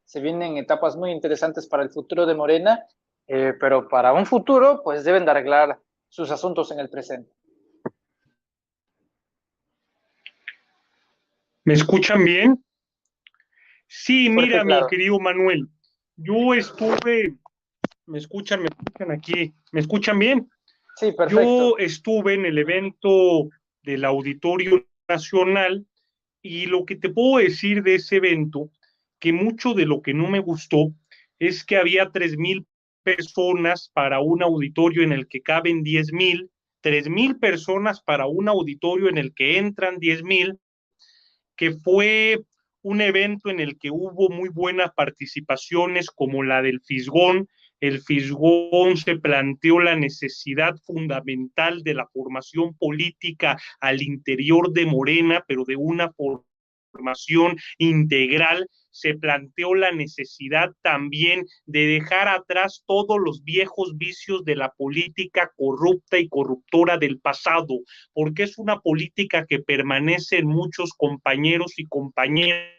se vienen etapas muy interesantes para el futuro de Morena, pero para un futuro, pues deben de arreglar sus asuntos en el presente. ¿Me escuchan bien? Sí, Fuerte y mira, mi claro. querido Manuel, yo estuve, me escuchan aquí, ¿me escuchan bien? Sí, Yo perfecto. estuve en el evento del Auditorio Nacional y lo que te puedo decir de ese evento, que mucho de lo que no me gustó es que había 3,000 personas para un auditorio en el que caben 10,000, 3,000 personas para un auditorio en el que entran 10,000, que fue un evento en el que hubo muy buenas participaciones como la del Fisgón. El Fisgón se planteó la necesidad fundamental de la formación política al interior de Morena, pero de una formación integral. Se planteó la necesidad también de dejar atrás todos los viejos vicios de la política corrupta y corruptora del pasado, porque es una política que permanece en muchos compañeros y compañeras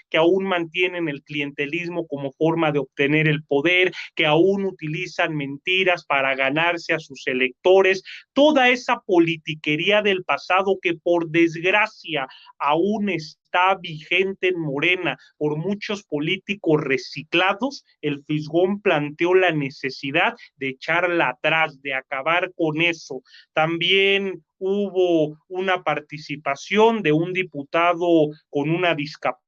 que aún mantienen el clientelismo como forma de obtener el poder, que aún utilizan mentiras para ganarse a sus electores, toda esa politiquería del pasado que por desgracia aún está vigente en Morena por muchos políticos reciclados. El Fisgón planteó la necesidad de echarla atrás, de acabar con eso. También hubo una participación de un diputado con una discapacidad,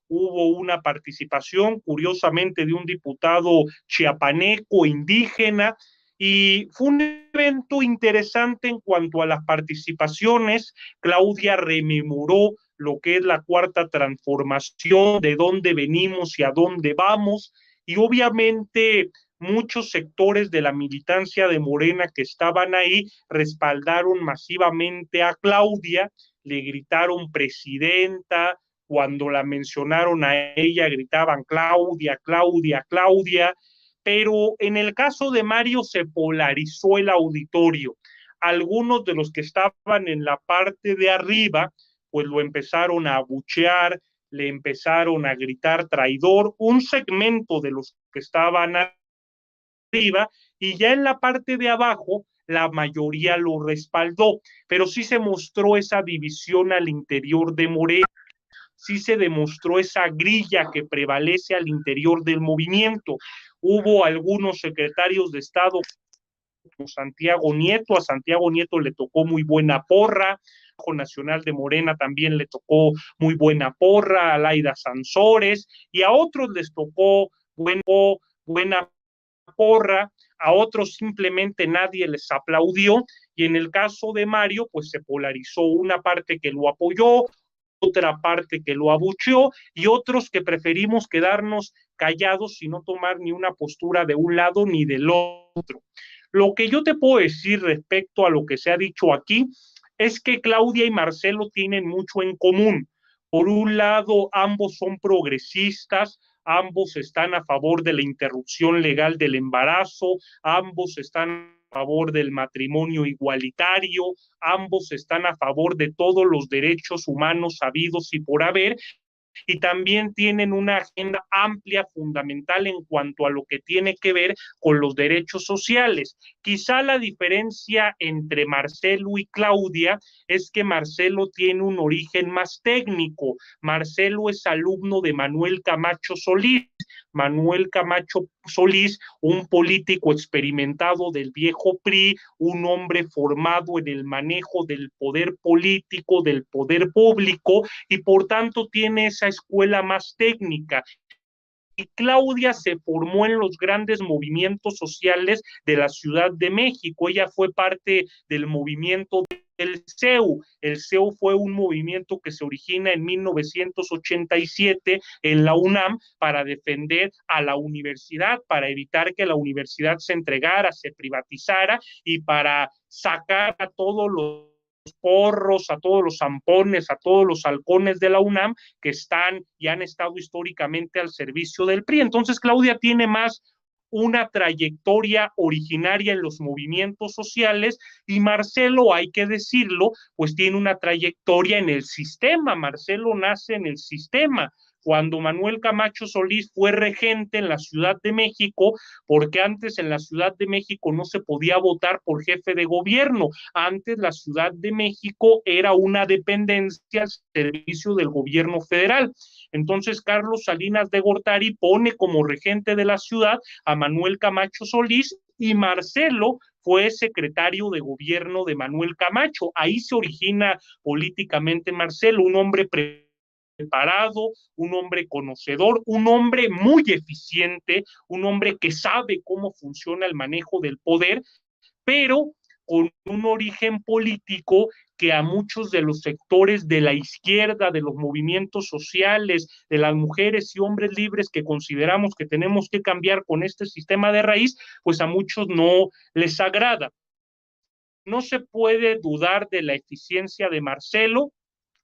hubo una participación, curiosamente, de un diputado chiapaneco indígena, y fue un evento interesante en cuanto a las participaciones. Claudia rememoró lo que es la cuarta transformación, de dónde venimos y a dónde vamos, y obviamente muchos sectores de la militancia de Morena que estaban ahí respaldaron masivamente a Claudia, le gritaron presidenta, cuando la mencionaron a ella gritaban Claudia, Claudia, Claudia, pero en el caso de Mario se polarizó el auditorio. Algunos de los que estaban en la parte de arriba, pues lo empezaron a abuchear, le empezaron a gritar traidor, un segmento de los que estaban arriba, y ya en la parte de abajo la mayoría lo respaldó, pero sí se mostró esa división al interior de Morena, sí se demostró esa grilla que prevalece al interior del movimiento. Hubo algunos secretarios de Estado como Santiago Nieto, a Santiago Nieto le tocó muy buena porra, Nacional de Morena también le tocó muy buena porra, a Laida Sansores, y a otros les tocó buena porra, a otros simplemente nadie les aplaudió, y en el caso de Mario, pues se polarizó una parte que lo apoyó, otra parte que lo abucheó, y otros que preferimos quedarnos callados y no tomar ni una postura de un lado ni del otro. Lo que yo te puedo decir respecto a lo que se ha dicho aquí es que Claudia y Marcelo tienen mucho en común. Por un lado, ambos son progresistas, ambos están a favor de la interrupción legal del embarazo, ambos están a favor del matrimonio igualitario, ambos están a favor de todos los derechos humanos habidos y por haber, y también tienen una agenda amplia, fundamental en cuanto a lo que tiene que ver con los derechos sociales. Quizá la diferencia entre Marcelo y Claudia es que Marcelo tiene un origen más técnico. Marcelo es alumno de Manuel Camacho Solís. Manuel Camacho Solís, un político experimentado del viejo PRI, un hombre formado en el manejo del poder político, del poder público, y por tanto tiene esa escuela más técnica. Y Claudia se formó en los grandes movimientos sociales de la Ciudad de México. Ella fue parte del movimiento del CEU. El CEU fue un movimiento que se origina en 1987 en la UNAM para defender a la universidad, para evitar que la universidad se entregara, se privatizara, y para sacar a todos los porros, a todos los zampones, a todos los halcones de la UNAM que están y han estado históricamente al servicio del PRI. Entonces, Claudia tiene más una trayectoria originaria en los movimientos sociales, y Marcelo, hay que decirlo, pues tiene una trayectoria en el sistema. Marcelo nace en el sistema. cuando Manuel Camacho Solís fue regente en la Ciudad de México, porque antes en la Ciudad de México no se podía votar por jefe de gobierno. Antes la Ciudad de México era una dependencia al servicio del gobierno federal. Entonces Carlos Salinas de Gortari pone como regente de la ciudad a Manuel Camacho Solís y Marcelo fue secretario de gobierno de Manuel Camacho. Ahí se origina políticamente Marcelo, un hombre preparado, un hombre conocedor, un hombre muy eficiente, un hombre que sabe cómo funciona el manejo del poder, pero con un origen político que a muchos de los sectores de la izquierda, de los movimientos sociales, de las mujeres y hombres libres que consideramos que tenemos que cambiar con este sistema de raíz, pues a muchos no les agrada. No se puede dudar de la eficiencia de Marcelo,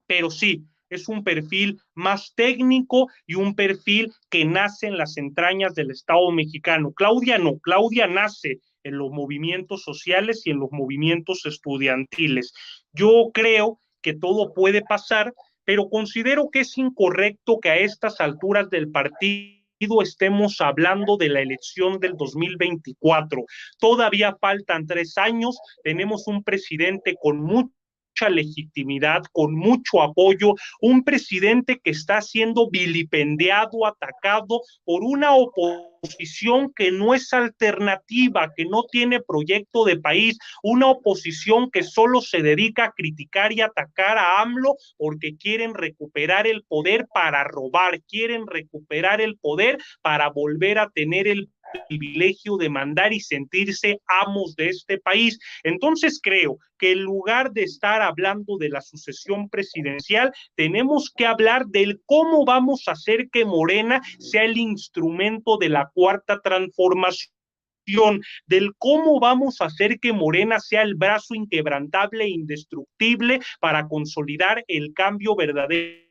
pero sí, es un perfil más técnico y un perfil que nace en las entrañas del Estado mexicano. Claudia no, Claudia nace en los movimientos sociales y en los movimientos estudiantiles. Yo creo que todo puede pasar, pero considero que es incorrecto que a estas alturas del partido estemos hablando de la elección del 2024. Todavía faltan 3 años, tenemos un presidente con mucha legitimidad, con mucho apoyo, un presidente que está siendo vilipendiado, atacado por una oposición que no es alternativa, que no tiene proyecto de país, una oposición que solo se dedica a criticar y atacar a AMLO porque quieren recuperar el poder para robar, quieren recuperar el poder para volver a tener el privilegio de mandar y sentirse amos de este país. Entonces creo que en lugar de estar hablando de la sucesión presidencial, tenemos que hablar del cómo vamos a hacer que Morena sea el instrumento de la cuarta transformación, del cómo vamos a hacer que Morena sea el brazo inquebrantable e indestructible para consolidar el cambio verdadero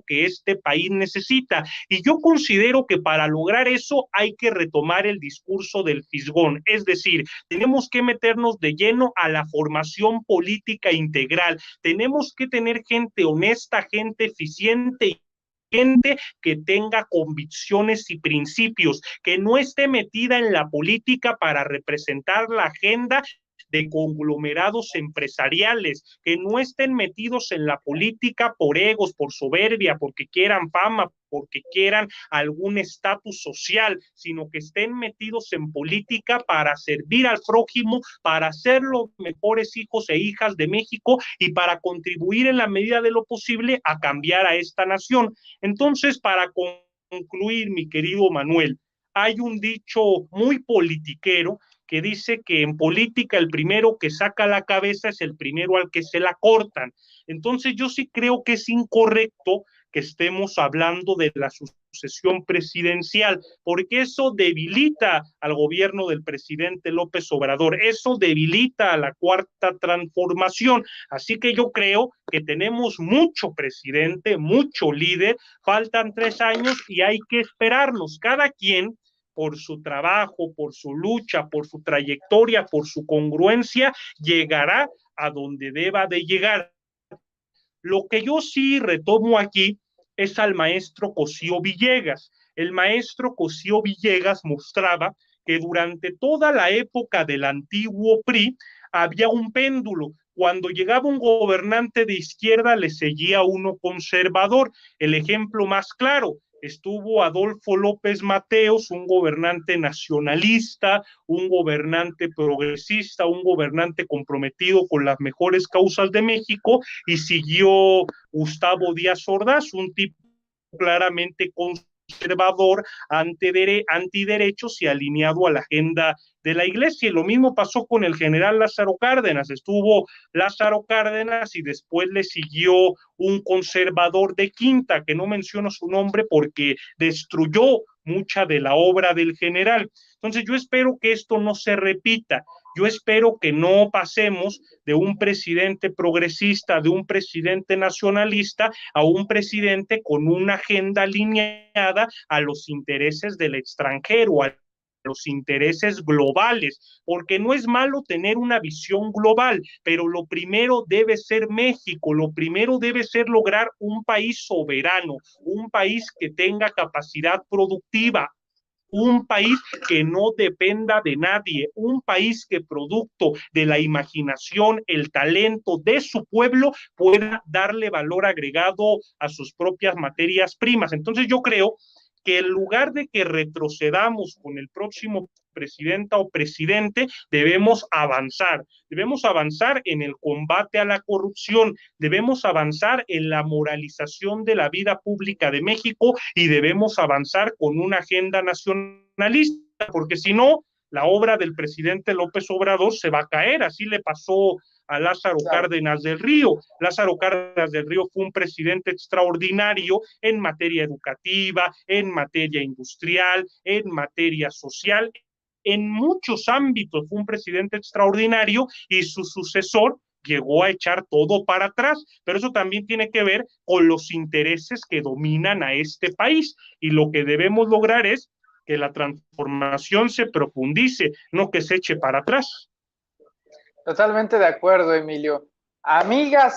que este país necesita. Y yo considero que para lograr eso hay que retomar el discurso del fisgón, es decir, tenemos que meternos de lleno a la formación política integral, tenemos que tener gente honesta, gente eficiente, gente que tenga convicciones y principios, que no esté metida en la política para representar la agenda de conglomerados empresariales, que no estén metidos en la política por egos, por soberbia, porque quieran fama, porque quieran algún estatus social, sino que estén metidos en política para servir al prójimo, para ser los mejores hijos e hijas de México y para contribuir en la medida de lo posible a cambiar a esta nación. Entonces, para concluir, mi querido Manuel, hay un dicho muy politiquero que dice que en política el primero que saca la cabeza es el primero al que se la cortan. Entonces yo sí creo que es incorrecto que estemos hablando de la sucesión presidencial, porque eso debilita al gobierno del presidente López Obrador, eso debilita a la cuarta transformación. Así que yo creo que tenemos mucho presidente, mucho líder, faltan 3 años y hay que esperarnos, cada quien por su trabajo, por su lucha, por su trayectoria, por su congruencia, llegará a donde deba de llegar. Lo que yo sí retomo aquí es al maestro Cosío Villegas. El maestro Cosío Villegas mostraba que durante toda la época del antiguo PRI había un péndulo. Cuando llegaba un gobernante de izquierda, le seguía uno conservador. El ejemplo más claro, estuvo Adolfo López Mateos, un gobernante nacionalista, un gobernante progresista, un gobernante comprometido con las mejores causas de México, y siguió Gustavo Díaz Ordaz, un tipo claramente conservador, antiderechos y alineado a la agenda de la iglesia. Y lo mismo pasó con el general Lázaro Cárdenas. Estuvo Lázaro Cárdenas y después le siguió un conservador de quinta, que no menciono su nombre porque destruyó mucha de la obra del general. Entonces yo espero que esto no se repita. Yo espero que no pasemos de un presidente progresista, de un presidente nacionalista, a un presidente con una agenda alineada a los intereses del extranjero, al los intereses globales, porque no es malo tener una visión global, pero lo primero debe ser México, lo primero debe ser lograr un país soberano, un país que tenga capacidad productiva, un país que no dependa de nadie, un país que producto de la imaginación, el talento de su pueblo pueda darle valor agregado a sus propias materias primas. Entonces yo creo que en lugar de que retrocedamos con el próximo presidenta o presidente, debemos avanzar en el combate a la corrupción, debemos avanzar en la moralización de la vida pública de México y debemos avanzar con una agenda nacionalista, porque si no, la obra del presidente López Obrador se va a caer. Así le pasó a Lázaro Cárdenas del Río. Lázaro Cárdenas del Río fue un presidente extraordinario en materia educativa, en materia industrial, en materia social. En muchos ámbitos fue un presidente extraordinario y su sucesor llegó a echar todo para atrás, pero eso también tiene que ver con los intereses que dominan a este país y lo que debemos lograr es que la transformación se profundice, no que se eche para atrás. Totalmente de acuerdo, Emilio. Amigas